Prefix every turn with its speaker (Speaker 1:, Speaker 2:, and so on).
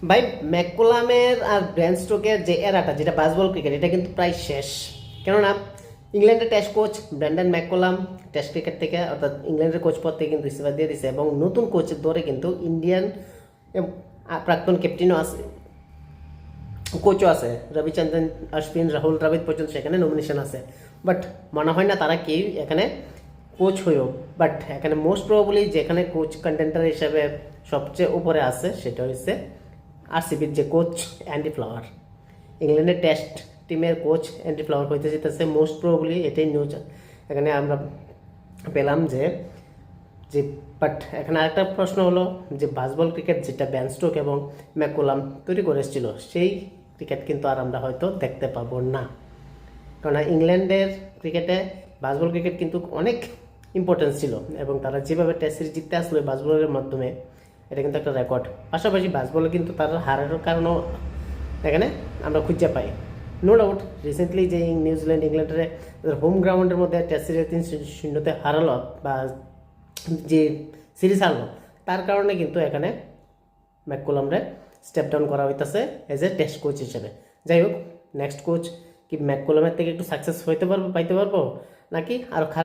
Speaker 1: ভাই ম্যাককুলামের আর ব্রেন স্টোকের যে এরাটা যেটা বাসবল ক্রিকেট এটা কিন্তু প্রায় শেষ। কেননা ইংল্যান্ডের test coach Brendon McCullum test cricket থেকে অর্থাৎ ইংল্যান্ডের কোচ পদ থেকে কিন্তু ইস্তফা দিয়ে দিছে এবং নতুন কোচের দরে কিন্তু ইন্ডিয়ান প্রাক্তন ক্যাপ্টেনও আছে, কোচও আছে, রবিচন্দ্রন অশ্বিন রাহুল দ্রাবিড় পর্যন্ত সেখানে নমিনেশন আছে। বাট মনে হয় না তারা কেউ এখানে কোচ হয়েও। বাট এখানে মোস্ট প্রবাবলি যেখানে কোচ কন্টেন্টার হিসেবে সবচেয়ে উপরে আছে সেটা হচ্ছে আরসিবির যে কোচ অ্যান্ডি ফ্লাওয়ার, ইংল্যান্ডের টেস্ট টিমের কোচ অ্যান্ডি ফ্লাওয়ার হইতে যেতেছে মোস্ট প্রবাবলি, এটাই নিউজ এখানে আমরা পেলাম যে যে বাট এখানে আরেকটা প্রশ্ন হলো যে বাসবল ক্রিকেট যেটা ব্যান স্টোক এবং ম্যাকুলাম তৈরি করেছিল সেই ক্রিকেট কিন্তু আর আমরা হয়তো দেখতে পাবো না। কারণ ইংল্যান্ডের ক্রিকেটে বাসবল ক্রিকেট কিন্তু অনেক ইম্পর্টেন্স ছিল এবং তারা যেভাবে টেস্ট সিরিজ জিততে আসলো বাসবলের মাধ্যমে, এটা কিন্তু একটা রেকর্ড। পাশাপাশি বাসবলে কিন্তু তারা হারের কারণও এখানে আমরা খুঁজে পাই। নো ডাউট রিসেন্টলি যে নিউজিল্যান্ড ইংল্যান্ডের হোম গ্রাউন্ডের মধ্যে টেস্ট সিরিজ 3-0 হারালো বা যে সিরিজ হারলো, তার কারণে কিন্তু এখানে ম্যাককুলামরে স্টেপ ডাউন করা হইতেছে এজ এ টেস্ট কোচ হিসেবে। যাই হোক, নেক্সট কোচ কি ম্যাককুলামের থেকে একটু সাকসেস হইতে পারবো, পাইতে পারবো, নাকি আরও